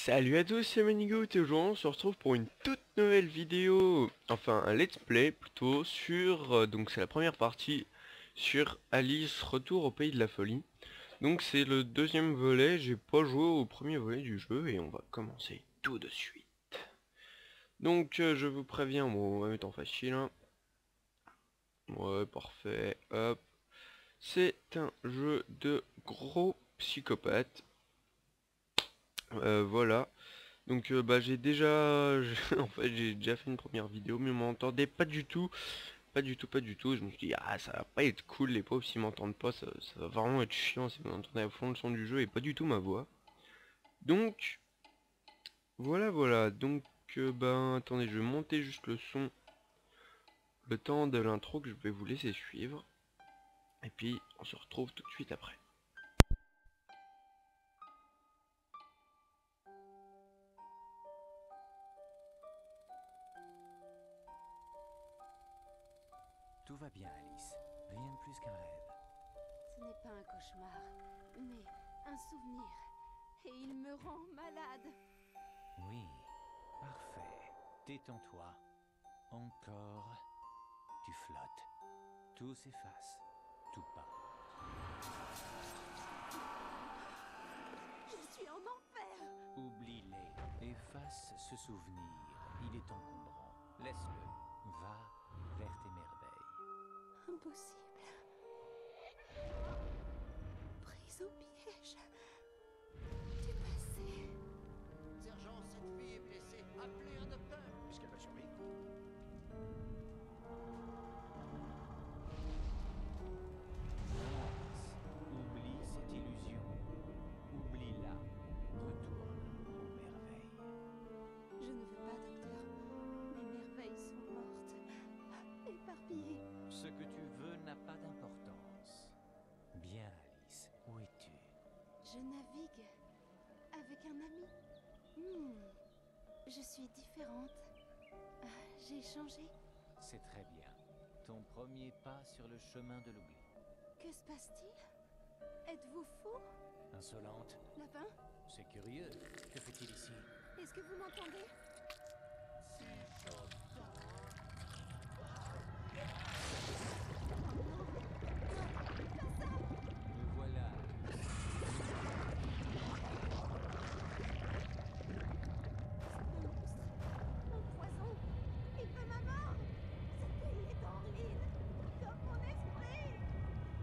Salut à tous, c'est Manigout et aujourd'hui on se retrouve pour une toute nouvelle vidéo, enfin un let's play plutôt, sur, donc c'est la première partie, sur Alice Retour au Pays de la Folie. Donc c'est le deuxième volet, j'ai pas joué au premier volet du jeu et on va commencer tout de suite. Donc je vous préviens, bon, on va mettre en facile, hein. Ouais, parfait, hop. C'est un jeu de gros psychopathes. Voilà. Donc bah j'ai déjà en fait j'ai déjà fait une première vidéo mais on m'entendait pas du tout. Pas du tout, pas du tout. Je me suis dit ah ça va pas être cool les pauvres s'ils m'entendent pas, ça va vraiment être chiant si vous entendez à fond le son du jeu et pas du tout ma voix. Donc voilà. Donc ben attendez, je vais monter juste le son le temps de l'intro que je vais vous laisser suivre. Et puis on se retrouve tout de suite après. Tout va bien, Alice. Rien de plus qu'un rêve. Ce n'est pas un cauchemar, mais un souvenir. Et il me rend malade. Oui, parfait. Détends-toi. Encore. Tu flottes. Tout s'efface. Tout part. Je suis en enfer. Oublie-les. Efface ce souvenir. Il est encombrant. Laisse-le. Va vers tes merveilles. Impossible. Prise au piège. Du passé. Sergent, cette fille est blessée. Appelez un docteur. Est-ce qu'elle va survivre? Oublie cette illusion. Oublie-la. Retourne aux merveilles. Je ne veux pas, docteur. Mes merveilles sont mortes. Éparpillées. Ce que tu veux n'a pas d'importance. Bien, Alice, où es-tu? Je navigue avec un ami. Je suis différente. J'ai changé. C'est très bien. Ton premier pas sur le chemin de l'oubli. Que se passe-t-il? Êtes-vous fou? Insolente, Lapin? c'est curieux. Que fait-il ici? Est-ce que vous m'entendez? Me voilà. Mon poison! Il veut ma mort! Ce pays est en ruine! Comme mon esprit!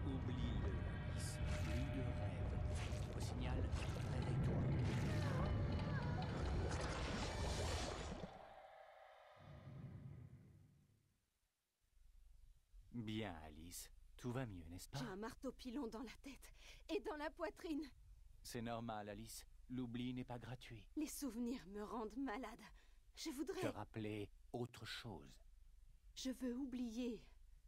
Oublie-le, Alice. Plus de rêve. Au signal, réveille-toi. Bien, Alice. Tout va mieux, n'est-ce pas? J'ai un marteau pilon dans la tête et dans la poitrine. C'est normal, Alice. L'oubli n'est pas gratuit. Les souvenirs me rendent malade. Je Te voudrais... rappeler autre chose. Je veux oublier.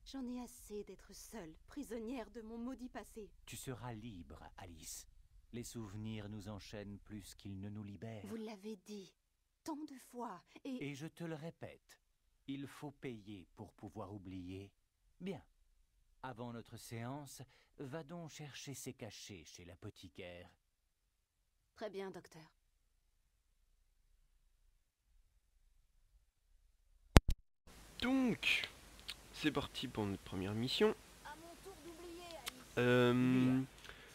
J'en ai assez d'être seule, prisonnière de mon maudit passé. Tu seras libre, Alice. Les souvenirs nous enchaînent plus qu'ils ne nous libèrent. Vous l'avez dit tant de fois et... Et je te le répète, il faut payer pour pouvoir oublier. Bien. Avant notre séance, va donc chercher ces cachets chez l'apothicaire. Très bien, docteur. Donc c'est parti pour notre première mission. À mon tour d'oublier, Alice. Euh,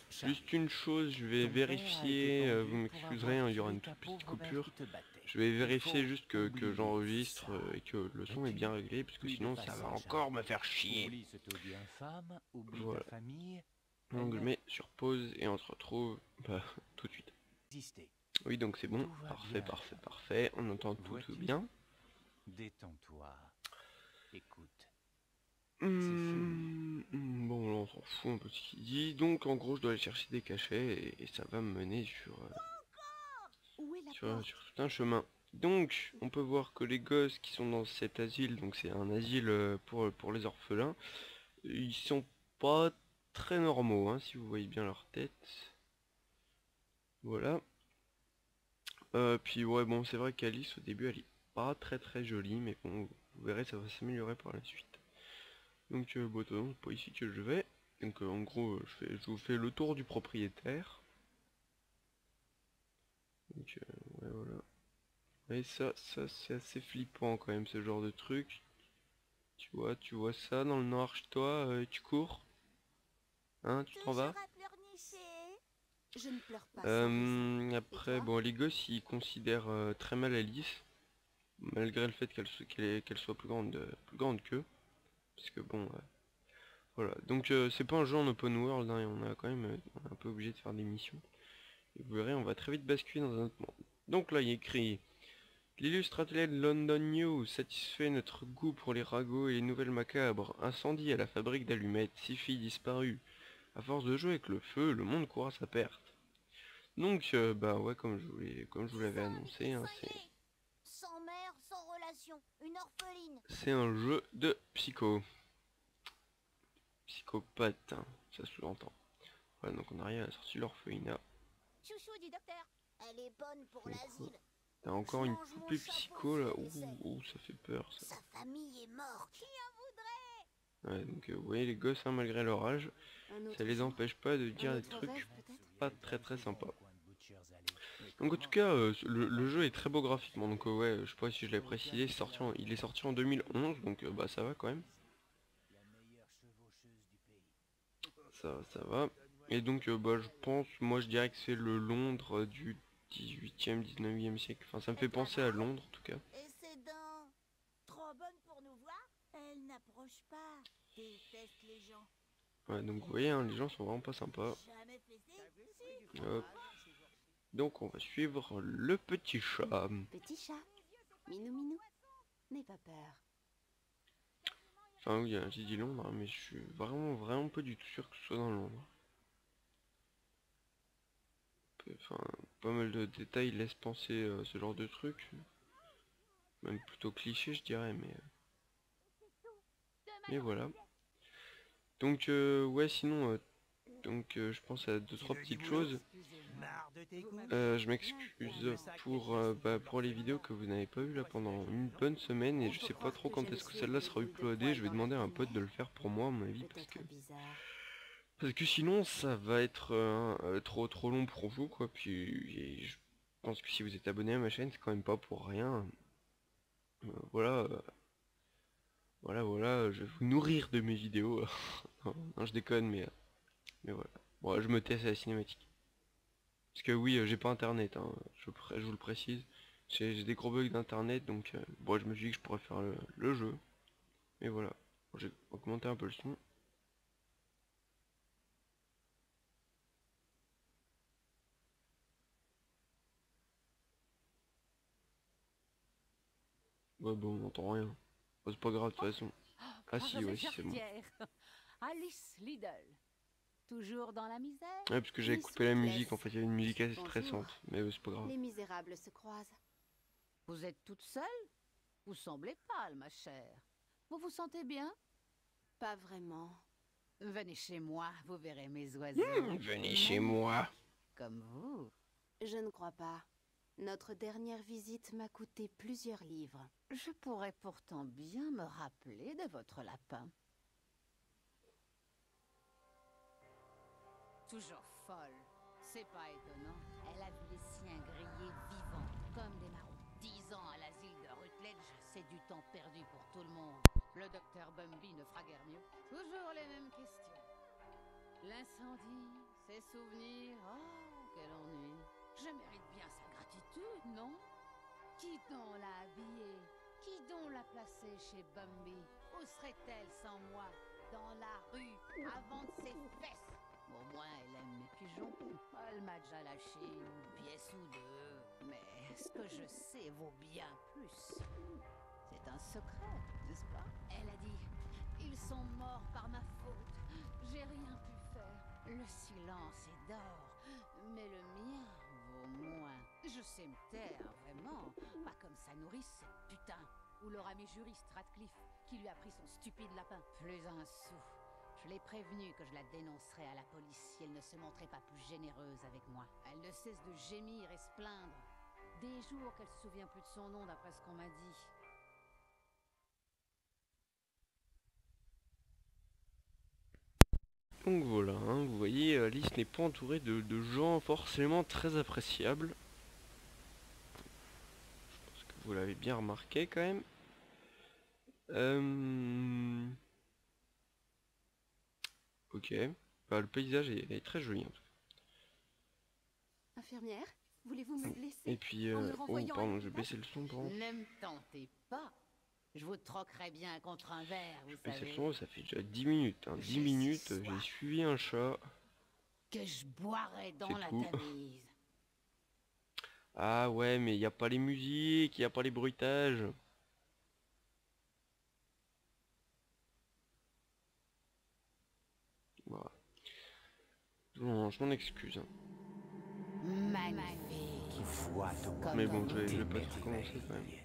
Charlie, Juste une chose, je vais ton père a été vérifier, pendu vous pour m'excuserez, avoir hein, il y aura tué une ta toute petite pauvre mère coupure. qui te battait. Je vais Il vérifier faut juste que oublier j'enregistre ça. et que le son Et est puis, bien réglé, parce que plus de sinon ça passé, va encore Charlie. me faire chier. Oublie ce taudis infâme, oublie Voilà. ta famille. Donc je Elle mets sur pause et on se retrouve bah, tout de suite. existait. Oui, donc c'est bon, Tout va parfait, bien. parfait, on entend tout Vois-tu? bien. Détends-toi. Écoute. C'est fini. Bon, là, on s'en fout un peu de ce qu'il dit. Donc en gros je dois aller chercher des cachets et ça va me mener Où est la sur porte? tout un chemin. Donc on peut voir que les gosses qui sont dans cet asile, donc c'est un asile pour les orphelins, ils sont pas très normaux, hein, si vous voyez bien leur tête. Voilà. Puis ouais, bon, c'est vrai qu'Alice au début elle est pas très jolie, mais bon, vous verrez, ça va s'améliorer par la suite. Donc bon, c'est pas ici que je vais. Donc en gros, je vous fais le tour du propriétaire. Donc ouais, voilà. Et ça c'est assez flippant quand même, ce genre de truc. Tu vois ça dans le noir chez toi, tu cours? Hein, tu t'en Toujours vas? à pleurnicher. Je ne pleure pas sans raison. Et Après, toi? bon, les gosses ils considèrent très mal Alice, malgré le fait qu'elle soit plus grande qu'eux. Parce que bon, voilà. Donc c'est pas un jeu en open world, hein, et on a quand même, on est un peu obligé de faire des missions. Et vous verrez, on va très vite basculer dans un autre monde. Donc là, il est écrit: l'illustre atelier de London News satisfait notre goût pour les ragots et les nouvelles macabres. Incendie à la fabrique d'allumettes, 6 filles disparues. À force de jouer avec le feu, le monde court à sa perte. Donc, bah ouais, comme je vous l'avais annoncé, hein, Sans mère, sans relation, une orpheline. c'est un jeu de psychopathe, hein, ça sous-entend. Voilà, donc on arrive à la sortie de l'orphelinat. Chouchou du docteur. Elle est bonne pour Donc, l'asile. t'as encore Je une mange mon poupée chapeau psycho si là. elle essaie. Ouh, ça fait peur ça. Sa famille est morte. Qui en voudrait? Ouais, donc vous voyez les gosses, hein, malgré leur âge, ça les empêche pas de dire des trucs pas très sympas. Donc en tout cas, le jeu est très beau graphiquement, donc ouais, je sais pas si je l'avais précisé, il est sorti en 2011, donc bah ça va quand même, ça va. Et donc bah je pense, moi je dirais que c'est le Londres du 18e, 19e siècle, enfin ça me fait penser à Londres en tout cas. Et ses dents. Trop bonne pour nous voir. Elle n'approche pas. Déteste les gens. Ouais, donc vous voyez, hein, les gens sont vraiment pas sympas. Jamais fait si. Hop. Donc on va suivre le petit chat. Petit chat, minou minou, n'aie pas peur. Enfin oui, j'ai dit Londres, hein, mais je suis vraiment pas du tout sûr que ce soit dans Londres. Enfin, pas mal de détails laissent penser ce genre de truc. Même plutôt cliché, je dirais, mais voilà. Donc ouais, sinon, je pense à deux trois petites choses. Je m'excuse pour les vidéos que vous n'avez pas vues là pendant une bonne semaine, et je sais pas trop quand est-ce que celle-là sera uploadée. Je vais demander à un pote de le faire pour moi, à mon avis, parce que sinon ça va être trop long pour vous, quoi. Puis je pense que si vous êtes abonné à ma chaîne, c'est quand même pas pour rien. Voilà, voilà, je vais vous nourrir de mes vidéos. Non, non, je déconne, mais voilà. Bon, je me teste à la cinématique. Parce que oui, j'ai pas internet, hein, je vous le précise. J'ai des gros bugs d'internet, donc bon, je me suis dit que je pourrais faire le jeu. Mais voilà, bon, j'ai augmenté un peu le son. Ouais, bon, on n'entend rien. Bon, c'est pas grave de toute façon. Ah si, ouais, si, c'est bon. Alice Liddell, toujours dans la misère. Ouais, parce que j'avais Ils coupé la sont musique, en blessés. fait, il y avait une musique assez Bonjour. stressante. Mais c'est pas grave. Les misérables se croisent. Vous êtes toute seule? Vous semblez pâle, ma chère. Vous vous sentez bien? Pas vraiment. Venez chez moi, vous verrez mes oiseaux. Venez chez moi. Comme vous. Je ne crois pas. Notre dernière visite m'a coûté plusieurs livres. Je pourrais pourtant bien me rappeler de votre lapin. Toujours folle. C'est pas étonnant. Elle a vu les siens grillés vivants, comme des marrons. 10 ans à l'asile de Rutledge, c'est du temps perdu pour tout le monde. Le docteur Bumby ne fera guère mieux. Toujours les mêmes questions. L'incendie, ses souvenirs, oh, quel ennui. Je mérite bien sa gratitude, non? Qui donc l'a habillée? Qui donc l'a placée chez Bumby? Où serait-elle sans moi? Dans la rue, avant de ses fesses? Au moins, elle aime mes pigeons. Elle m'a déjà lâché une pièce ou deux. Mais ce que je sais vaut bien plus. C'est un secret, n'est-ce pas? Elle a dit, ils sont morts par ma faute. J'ai rien pu faire. Le silence est d'or, mais le mien vaut moins. Je sais me taire, vraiment. Pas comme sa nourrice, cette putain. Ou leur ami juriste Radcliffe, qui lui a pris son stupide lapin. Plus un sou. Je l'ai prévenue que je la dénoncerais à la police si elle ne se montrait pas plus généreuse avec moi. Elle ne cesse de gémir et se plaindre. Des jours qu'elle se souvient plus de son nom d'après ce qu'on m'a dit. Donc voilà, hein, vous voyez, Alice n'est pas entourée de gens forcément très appréciables. vous l'avez bien remarqué quand même. Ok, bah, le paysage est très joli en tout Infirmière, voulez-vous me cas. blesser Et puis, en me oh renvoyant à pardon, je vais l'hôpital? baisser le son, pardon. Ne me tentez pas. Je vous troquerai bien contre un verre, vous Baisser le savez. son, ça fait déjà 10 minutes. Hein. 10 J'ai minutes, si j'ai soif. suivi un chat. Que je boirai dans C'est la tout. Tamise. Ah ouais, mais il n'y a pas les musiques, il n'y a pas les bruitages. Voilà. Je m'en excuse. Hein. Magnifique. Vois-toi Mais Comme bon, dans je vais les pas des tout commencer quand même. merveilles.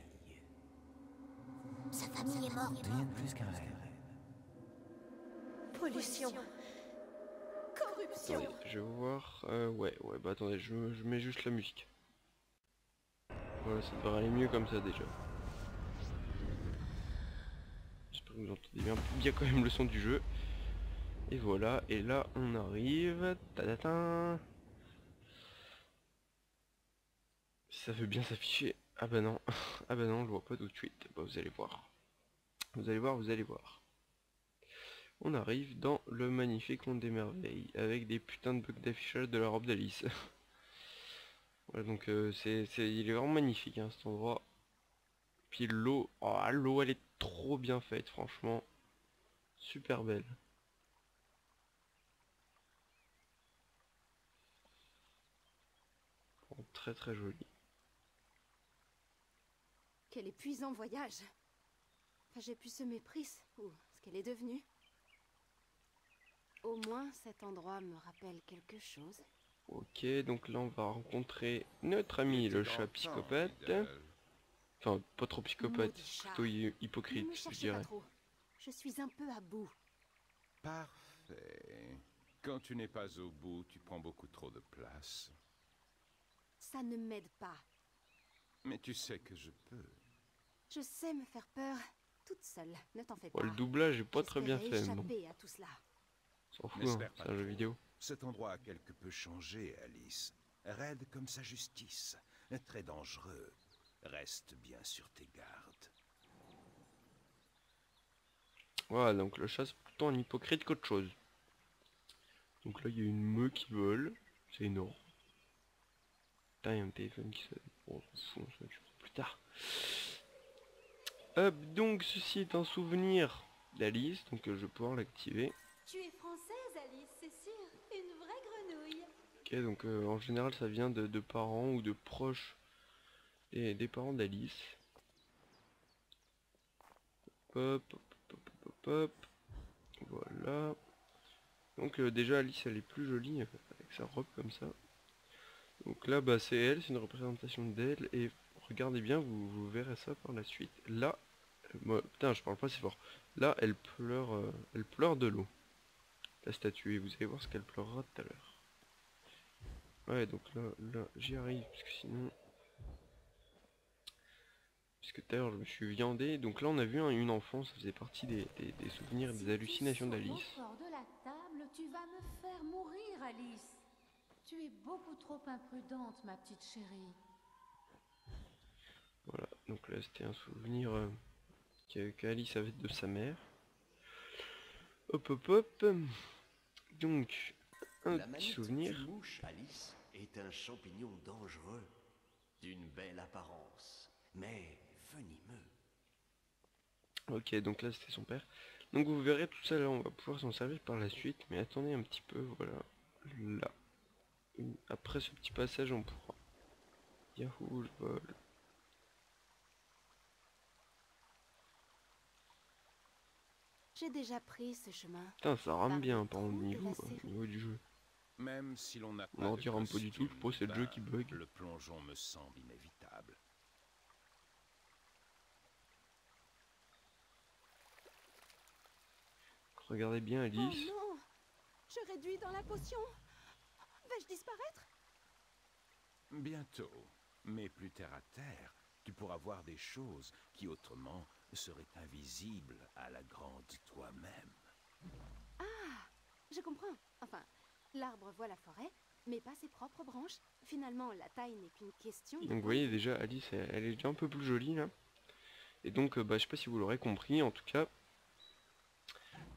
Sa famille est morte. Rien de plus qu'un rêve. Pollution. Corruption. Attendez, je vais voir. Ouais, bah attendez, je mets juste la musique. Voilà, ça devrait aller mieux comme ça déjà. J'espère que vous entendez bien quand même le son du jeu. Et voilà, et là on arrive. Tadata. Si ça veut bien s'afficher. Ah bah non, ah bah non, je vois pas tout de suite. Bah vous allez voir. Vous allez voir, vous allez voir. On arrive dans le magnifique monde des merveilles, avec des putains de bugs d'affichage de la robe d'Alice. Voilà, donc il est vraiment magnifique hein, cet endroit. Puis l'eau, oh, l'eau elle est trop bien faite, franchement. Super belle. Oh, très très jolie. Quel épuisant voyage. Enfin, j'ai pu ce mépris, ou ce qu'elle est devenue. Au moins, cet endroit me rappelle quelque chose. Ok, donc là on va rencontrer notre ami le chat psychopathe. Enfin, pas trop psychopathe, Maudit chat. plutôt Ne hypocrite, me je cherchez dirais. pas trop. Je suis un peu à bout. Parfait. Quand tu n'es pas au bout, tu prends beaucoup trop de place. Ça ne m'aide pas. Mais tu sais que je peux. Je sais me faire peur toute seule. Ne t'en fais Ouais, pas. le doublage est pas très bien J'espérais fait, mais bon, échapper à tout cela. s'en fout, hein, N'espère c'est pas un jeu trop. vidéo. Cet endroit a quelque peu changé, Alice. Raide comme sa justice. Très dangereux. Reste bien sur tes gardes. Voilà, donc le chat c'est plutôt un hypocrite qu'autre chose. Donc là il y a une meuf qui vole, c'est énorme. Putain, il y a un téléphone qui sonne. Bon, on s'en fout, on s'en occupera plus tard. Hop, donc ceci est un souvenir d'Alice, donc je vais pouvoir l'activer. Tu es française, Alice, c'est sûr. Une vraie grenouille. Ok, donc en général ça vient de parents ou de proches des parents d'Alice. Hop, hop, hop, hop, hop, hop. Voilà. Donc déjà Alice elle est plus jolie avec sa robe comme ça. Donc là bah c'est elle, c'est une représentation d'elle et regardez bien, vous verrez ça par la suite. Là, putain je parle pas si fort. Là elle pleure de l'eau. La statue et vous allez voir ce qu'elle pleurera tout à l'heure. Ouais donc là j'y arrive parce que sinon... Puisque tout à l'heure je me suis viandé, donc là on a vu une enfant, ça faisait partie des souvenirs, des hallucinations d'Alice. Au bord de la table, tu vas me faire mourir, Alice. Tu es beaucoup trop imprudente, ma petite chérie. Voilà, donc là c'était un souvenir qu'Alice avait de sa mère. Hop hop hop. Donc, un La petit manite souvenir. d'une mouche, Alice, est un champignon dangereux, d'une belle apparence, mais venimeux. Ok, donc là c'était son père. Donc vous verrez tout ça là, on va pouvoir s'en servir par la suite. Mais attendez un petit peu, voilà. Là. Après ce petit passage on pourra... Yahoo, je vole. J'ai déjà pris ce chemin. Putain, ça rame bien par trop le niveau, glacé. au niveau du jeu. Même si l'on n'a pas On en de dira un peu du tout, je costume, pense que c'est le jeu qui bug. le plongeon me semble inévitable. Regardez bien Oh Alice. non! Je réduis dans la potion. Vais-je disparaître? Bientôt, mais plus terre à terre, tu pourras voir des choses qui autrement seraient invisibles à la grande toi-même. Je comprends. Enfin, l'arbre voit la forêt, mais pas ses propres branches. Finalement, la taille n'est qu'une question de Donc vous point voyez de vue. déjà Alice elle est déjà un peu plus jolie là. Et donc bah, je sais pas si vous l'aurez compris, en tout cas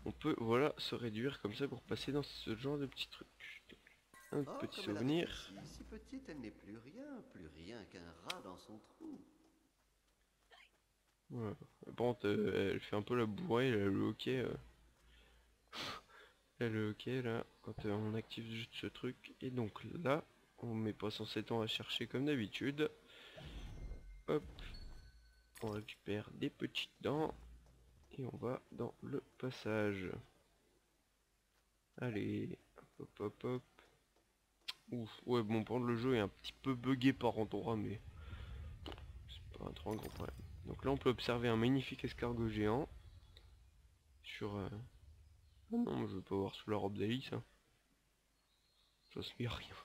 on peut voilà se réduire comme ça pour passer dans ce genre de petits trucs. Un Oh, petit comme elle a souvenir. rétréci. Si petite, elle n'est plus rien qu'un rat dans son trou. Voilà. Par contre elle fait un peu la bourrée, elle a le hockey. Elle a le hockey là, quand on active juste ce truc. Et donc là, on met pas 107 ans à chercher comme d'habitude. Hop, on récupère des petites dents. Et on va dans le passage. Allez, hop hop hop hop. Ouf, ouais bon, par contre le jeu est un petit peu buggé par endroits, mais c'est pas un trop un gros problème. Donc là on peut observer un magnifique escargot géant. Sur... Oh non, je veux pas voir sous la robe d'Alice. Hein. Ça se fait rien.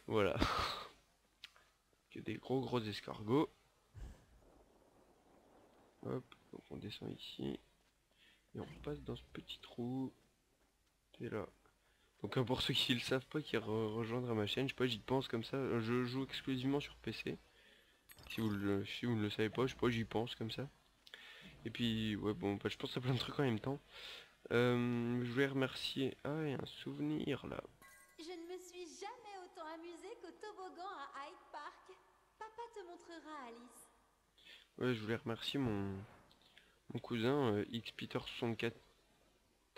Voilà. Que des gros escargots. Hop, donc on descend ici. Et on passe dans ce petit trou. C'est là. Donc pour ceux qui le savent pas, qui rejoindraient ma chaîne, je sais pas, j'y pense comme ça. Je joue exclusivement sur PC. Si vous ne le savez pas, je sais pas, j'y pense comme ça. Et puis, ouais bon, bah, je pense à plein de trucs en même temps. Je voulais remercier... Ah, il y a un souvenir là. Je ne me suis jamais autant amusée qu'au toboggan à Hyde Park. Papa te montrera, Alice. Ouais, je voulais remercier mon cousin XPeter64.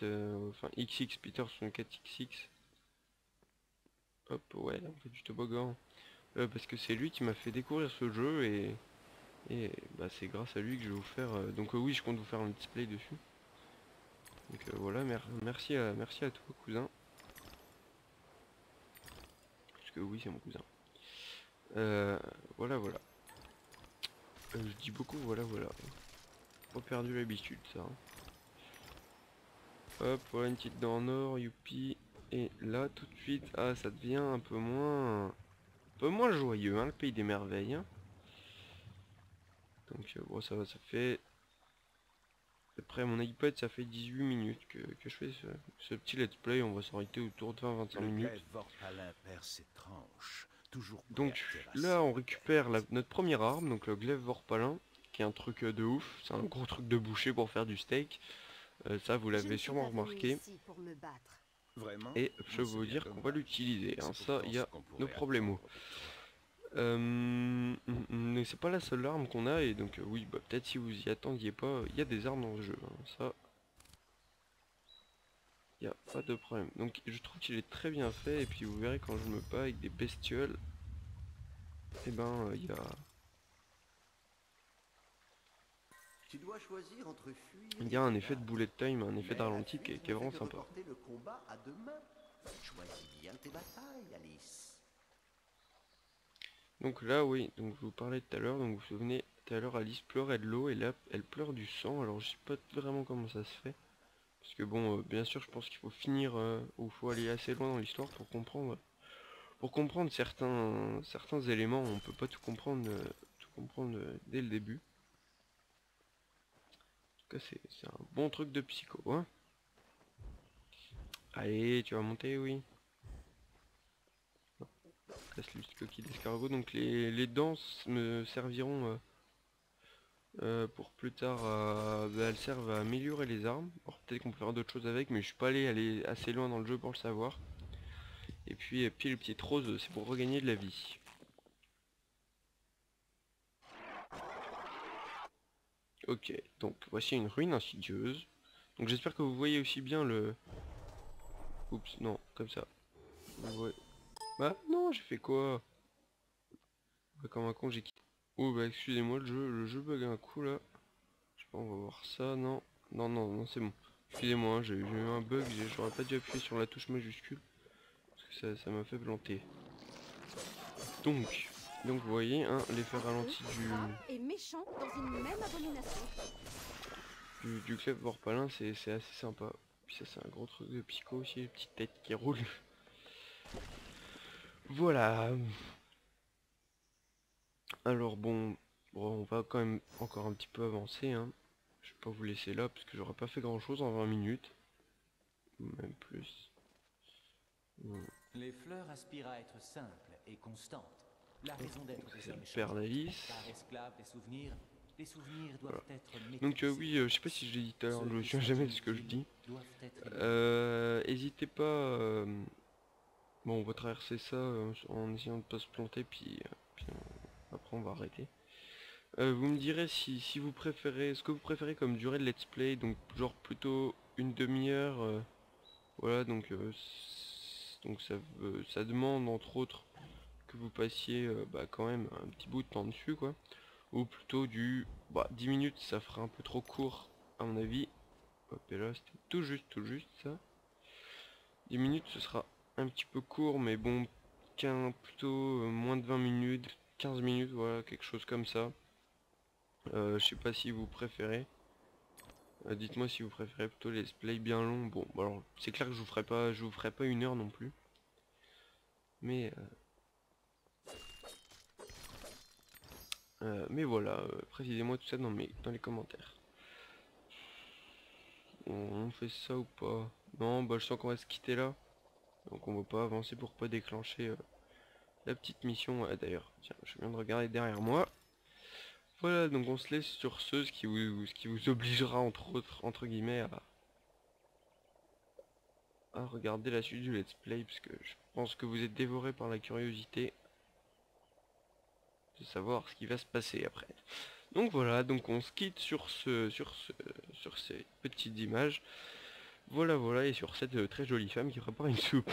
Enfin, XXPeter64XX. Hop, ouais, on fait du toboggan. Parce que c'est lui qui m'a fait découvrir ce jeu et bah, c'est grâce à lui que je vais vous faire... donc oui, je compte vous faire un let's play dessus. Donc voilà, merci à toi cousin. Parce que oui, c'est mon cousin. Voilà. Je dis beaucoup voilà. Pas perdu l'habitude ça. Hein. Hop, voilà une petite dent en or, youpi. Et là tout de suite, ah ça devient un peu moins joyeux, hein, le pays des merveilles. Hein. Donc bon ça va, ça fait... Après mon iPad ça fait 18 minutes que je fais ce petit let's play, on va s'arrêter autour de 20-25 minutes. Vorpalin perd ses tranches, toujours prêt Donc à terrasser là on la récupère bête. notre première arme, donc le glaive vorpalin, qui est un truc de ouf, c'est un gros truc de boucher pour faire du steak. Ça vous Je l'avez ne suis sûrement pas venue remarqué. ici pour me battre. Vraiment? Et je peux C'est vous bien dire qu'on va dommage. l'utiliser, hein, C'est ça pourtant y a ce qu'on pourrait nos problèmes. attendre de toi. Mais c'est pas la seule arme qu'on a et donc oui bah peut-être si vous y attendiez pas, il y a des armes dans le jeu, hein, ça y a pas de problème. Donc je trouve qu'il est très bien fait et puis vous verrez quand je me bats avec des bestioles, et ben Tu dois choisir entre fuir il et y a un te effet de battre. bullet time, un effet Mais de la ralenti fuite qui est ne fait vraiment que sympa. reporter le combat à demain. Choisis bien tes batailles, Alice. Donc là oui, donc je vous parlais tout à l'heure, donc vous vous souvenez, tout à l'heure Alice pleurait de l'eau et là elle pleure du sang, alors je sais pas vraiment comment ça se fait. Parce que bon, bien sûr je pense qu'il faut finir, ou faut aller assez loin dans l'histoire pour comprendre. Pour comprendre certains éléments, on peut pas tout comprendre, dès le début. En tout cas c'est un bon truc de psycho, hein. Allez, tu vas monter, oui. Casse le petit coquille d'escargot, donc les dents me serviront pour plus tard, bah, elles servent à améliorer les armes. Alors peut-être qu'on peut faire d'autres choses avec, mais je suis pas aller assez loin dans le jeu pour le savoir. Et puis le pied rose, c'est pour regagner de la vie. Ok, donc voici une ruine insidieuse. Donc j'espère que vous voyez aussi bien le... Oups, non, comme ça. Vous voyez... Bah non, j'ai fait quoi? Bah, comme un con, j'ai quitté. Oh bah excusez-moi, le jeu bug un coup là. Je sais pas, on va voir ça, non. Non, c'est bon. Excusez-moi, hein, j'ai eu un bug, j'aurais pas dû appuyer sur la touche majuscule. Parce que ça m'a fait planter. Donc vous voyez, hein, l'effet ralenti Gras et méchant dans une même abomination. du glaive vorpalin, c'est assez sympa. Puis ça c'est un gros truc de pico aussi, les petites têtes qui roulent. Voilà. Alors bon, on va quand même encore un petit peu avancer, hein. Je vais pas vous laisser là parce que j'aurais pas fait grand chose en 20 minutes. Même plus. Les fleurs aspirent à être simples et constantes. La raison d'être des C'est le hommes père change. d'Alice. Car esclaves des souvenirs, les souvenirs doivent être Donc mécanisés. oui, je sais pas si je l'ai dit tout à l'heure, Ceux je me qui souviens sont jamais de ce que je inutiles dis. doivent être éliminés. Hésitez pas, bon on va traverser ça en essayant de pas se planter, puis, après on va arrêter. Vous me direz si vous préférez, ce que vous préférez comme durée de let's play, donc genre plutôt une demi-heure, voilà, donc ça demande entre autres que vous passiez quand même un petit bout de temps dessus quoi, ou plutôt du 10 minutes, ça fera un peu trop court à mon avis. Hop, et là c'était tout juste ça. 10 minutes ce sera un petit peu court, mais bon, plutôt moins de 20 minutes, 15 minutes, voilà, quelque chose comme ça. Je sais pas si vous préférez. Dites-moi si vous préférez plutôt les displays bien longs. Bon, alors c'est clair que je vous ferai pas une heure non plus. Mais voilà, précisez-moi tout ça dans les commentaires. On fait ça ou pas? Non, je sens qu'on va se quitter là. Donc on va pas avancer pour pas déclencher la petite mission. D'ailleurs, tiens, je viens de regarder derrière moi. Voilà, donc on se laisse sur ce qui vous obligera entre guillemets à regarder la suite du let's play, parce que je pense que vous êtes dévoré par la curiosité de savoir ce qui va se passer après. Donc voilà, donc on se quitte sur ces petites images. Voilà, et sur cette très jolie femme qui prépare une soupe.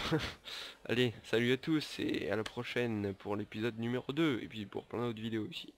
Allez, salut à tous et à la prochaine pour l'épisode numéro 2 et puis pour plein d'autres vidéos aussi.